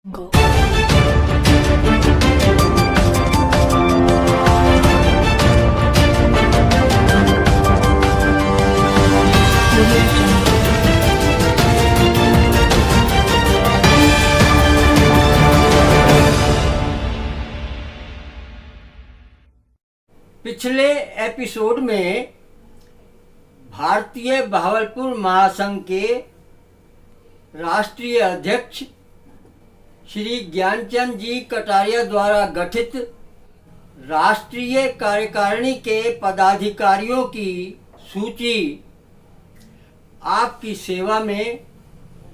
Go. Audio Jungle. पिछले episode में भारतीय बहावलपुर महासंघ के राष्ट्रीय अध्यक्ष श्री ज्ञानचंद जी कटारिया द्वारा गठित राष्ट्रीय कार्यकारिणी के पदाधिकारियों की सूची आपकी सेवा में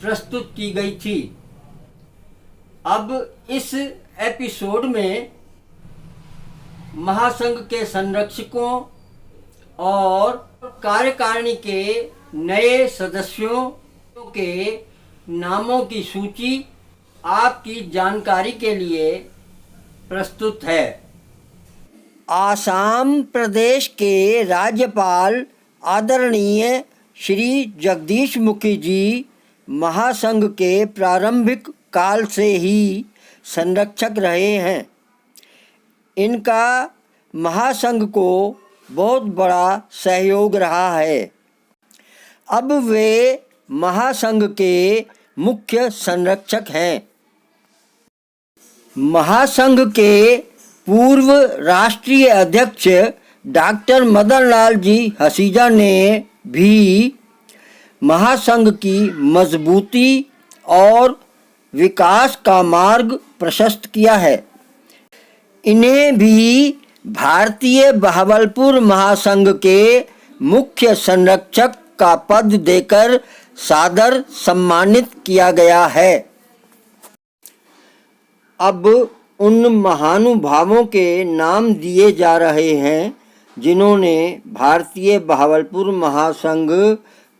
प्रस्तुत की गई थी। अब इस एपिसोड में महासंघ के संरक्षकों और कार्यकारिणी के नए सदस्यों के नामों की सूची आपकी जानकारी के लिए प्रस्तुत है। आसाम प्रदेश के राज्यपाल आदरणीय श्री जगदीश मुखी जी महासंघ के प्रारंभिक काल से ही संरक्षक रहे हैं। इनका महासंघ को बहुत बड़ा सहयोग रहा है। अब वे महासंघ के मुख्य संरक्षक हैं। महासंघ के पूर्व राष्ट्रीय अध्यक्ष डॉक्टर मदन लाल जी हसीजा ने भी महासंघ की मजबूती और विकास का मार्ग प्रशस्त किया है। इन्हें भी भारतीय बहावलपुर महासंघ के मुख्य संरक्षक का पद देकर सादर सम्मानित किया गया है। अब उन महानुभावों के नाम दिए जा रहे हैं जिन्होंने भारतीय बहावलपुर महासंघ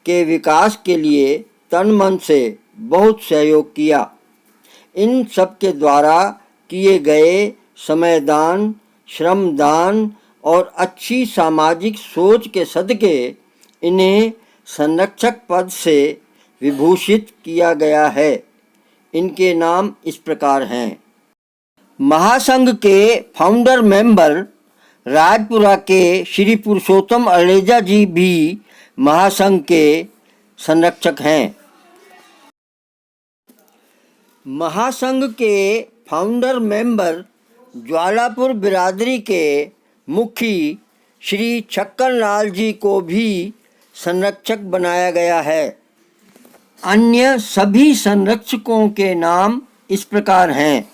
के विकास के लिए तन मन से बहुत सहयोग किया। इन सब के द्वारा किए गए समयदान, श्रमदान और अच्छी सामाजिक सोच के सदके इन्हें संरक्षक पद से विभूषित किया गया है। इनके नाम इस प्रकार हैं। महासंघ के फाउंडर मेंबर राजपुरा के श्री पुरुषोत्तम अलेजा जी भी महासंघ के संरक्षक हैं। महासंघ के फाउंडर मेंबर ज्वालापुर बिरादरी के मुखी श्री छक्कन लाल जी को भी संरक्षक बनाया गया है। अन्य सभी संरक्षकों के नाम इस प्रकार हैं।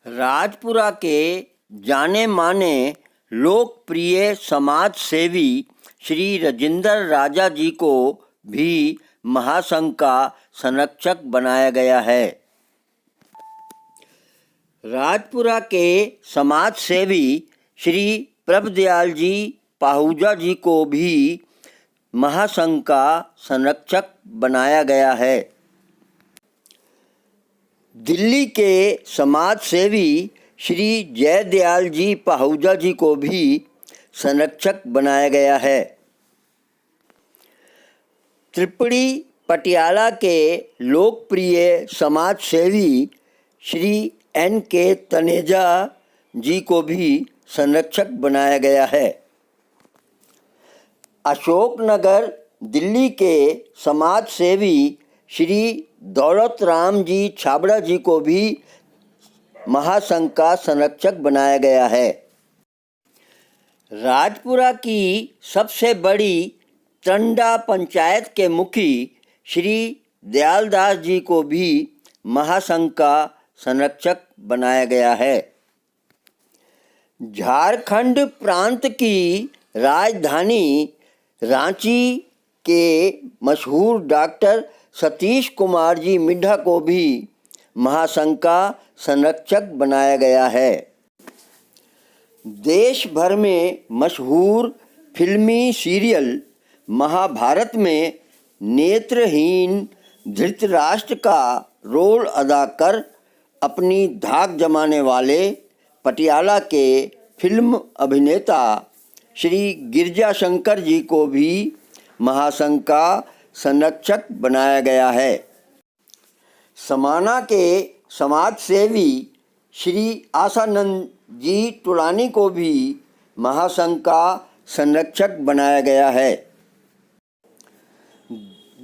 राजपुरा के जाने माने लोकप्रिय समाज सेवी श्री राजेंद्र राजा जी को भी महासंघ का संरक्षक बनाया गया है। राजपुरा के समाज सेवी श्री प्रभदयाल जी पाहूजा जी को भी महासंघ का संरक्षक बनाया गया है। दिल्ली के समाज सेवी श्री जयदयाल जी पाहूजा जी को भी संरक्षक बनाया गया है। त्रिपुरी पटियाला के लोकप्रिय समाज सेवी श्री N.K. तनेजा जी को भी संरक्षक बनाया गया है। अशोकनगर दिल्ली के समाज सेवी श्री दौलत राम जी छाबड़ा जी को भी महासंघ का संरक्षक बनाया गया है। राजपुरा की सबसे बड़ी टंडा पंचायत के मुखी श्री दयालदास जी को भी महासंघ का संरक्षक बनाया गया है। झारखंड प्रांत की राजधानी रांची के मशहूर डॉक्टर सतीश कुमार जी मिड्ढा को भी महासंघ का संरक्षक बनाया गया है। देश भर में मशहूर फिल्मी सीरियल महाभारत में नेत्रहीन धृतराष्ट्र का रोल अदा कर अपनी धाक जमाने वाले पटियाला के फिल्म अभिनेता श्री गिरजाशंकर जी को भी महासंघ का संरक्षक बनाया गया है। समाना के समाज सेवी श्री आशानंद जी टुलानी को भी महासंघ का संरक्षक बनाया गया है।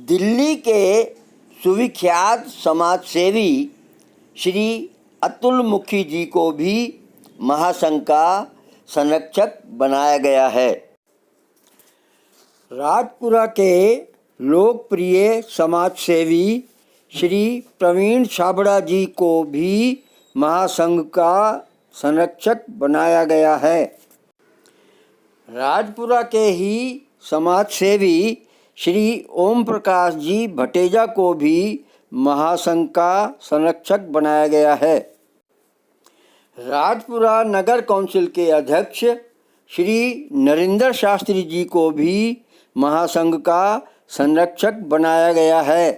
दिल्ली के सुविख्यात समाज सेवी श्री अतुल मुखी जी को भी महासंघ का संरक्षक बनाया गया है। राजपुरा के लोकप्रिय समाज सेवी श्री प्रवीण छाबड़ा जी को भी महासंघ का संरक्षक बनाया गया है। राजपुरा के ही समाज सेवी श्री ओम प्रकाश जी भटेजा को भी महासंघ का संरक्षक बनाया गया है। राजपुरा नगर कौंसिल के अध्यक्ष श्री नरेंद्र शास्त्री जी को भी महासंघ का संरक्षक बनाया गया है।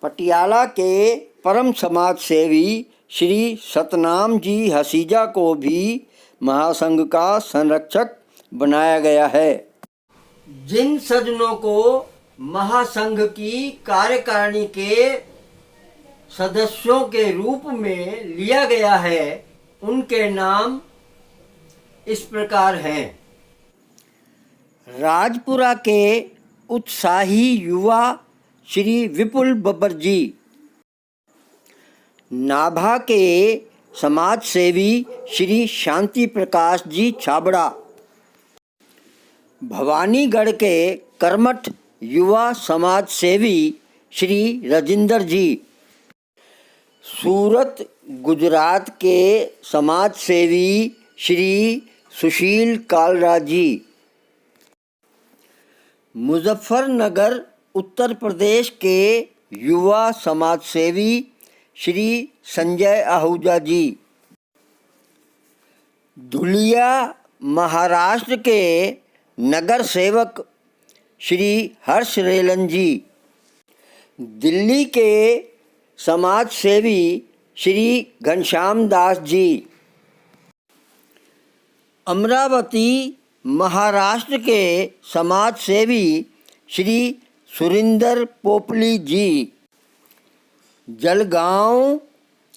पटियाला के परम समाज सेवी श्री सतनाम जी हसीजा को भी महासंघ का संरक्षक बनाया गया है। जिन सज्जनों को महासंघ की कार्यकारिणी के सदस्यों के रूप में लिया गया है, उनके नाम इस प्रकार हैं। राजपुरा के उत्साही युवा श्री विपुल बब्बर जी, नाभा के समाज सेवी श्री शांति प्रकाश जी छाबड़ा, भवानीगढ़ के कर्मठ युवा समाज सेवी श्री राजिंदर जी, सूरत गुजरात के समाज सेवी श्री सुशील कालरा जी, मुजफ्फरनगर उत्तर प्रदेश के युवा समाज सेवी श्री संजय आहूजा जी, धुलिया महाराष्ट्र के नगर सेवक श्री हर्ष रेलन जी, दिल्ली के समाज सेवी श्री घनश्याम दास जी, अमरावती महाराष्ट्र के समाज सेवी श्री सुरिंदर पोपली जी, जलगांव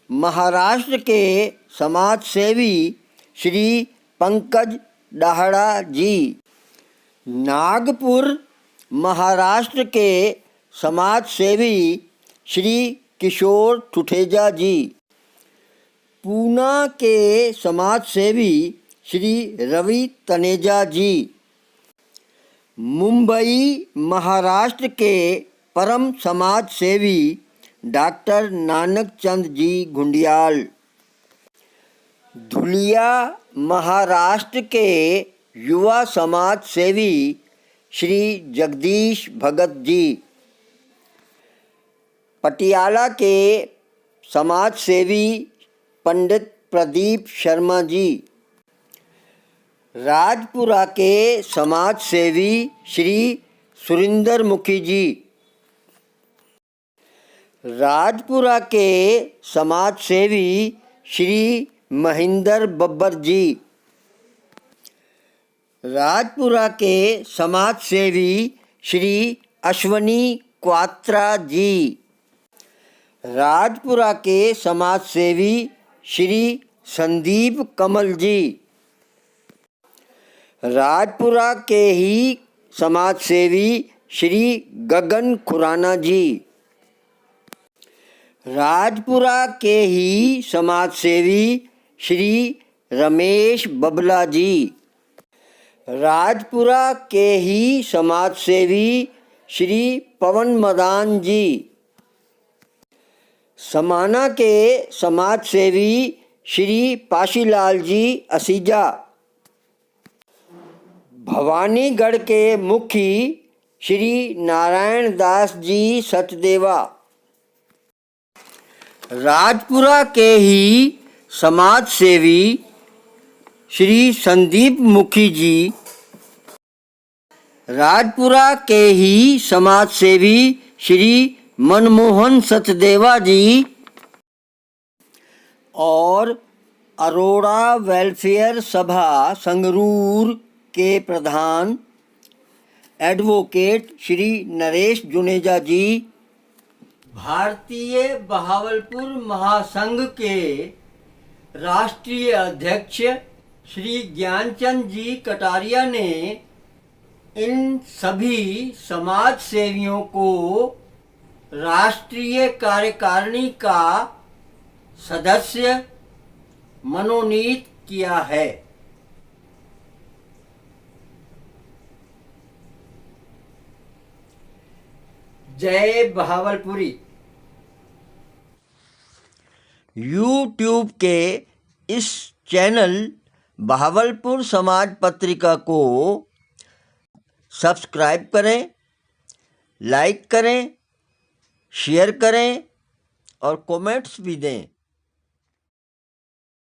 महाराष्ट्र के समाज सेवी श्री पंकज डाहड़ा जी, नागपुर महाराष्ट्र के समाज सेवी श्री किशोर ठुठेजा जी, पूना के समाज सेवी श्री रवि तनेजा जी, मुंबई महाराष्ट्र के परम समाज सेवी डॉक्टर नानक चंद जी घुंडियाल, धुलिया महाराष्ट्र के युवा समाज सेवी श्री जगदीश भगत जी, पटियाला के समाज सेवी पंडित प्रदीप शर्मा जी, राजपुरा के समाज सेवी श्री सुरिंदर मुखी जी, राजपुरा के समाज सेवी श्री महेंद्र बब्बर जी, राजपुरा के समाज सेवी श्री अश्वनी क्वात्रा जी, राजपुरा के समाज सेवी श्री संदीप कमल जी, राजपुरा के ही समाज सेवी श्री गगन खुराना जी, राजपुरा के ही समाज सेवी श्री रमेश बबला जी, राजपुरा के ही समाज सेवी श्री पवन मदान जी, समाना के समाज सेवी श्री पाशीलाल जी असीजा, भवानीगढ़ के मुखी श्री नारायण दास जी सचदेवा, राजपुरा के ही समाज सेवी श्री संदीप मुखी जी, राजपुरा के ही समाज सेवी श्री मनमोहन सचदेवा जी और अरोड़ा वेलफेयर सभा संगरूर के प्रधान एडवोकेट श्री नरेश जुनेजा जी, भारतीय बहावलपुर महासंघ के राष्ट्रीय अध्यक्ष श्री ज्ञानचंद जी कटारिया ने इन सभी समाज सेवियों को राष्ट्रीय कार्यकारिणी का सदस्य मनोनीत किया है। जय बहावलपुरी। यूट्यूब के इस चैनल बहावलपुर समाज पत्रिका को सब्सक्राइब करें, लाइक करें, शेयर करें और कमेंट्स भी दें।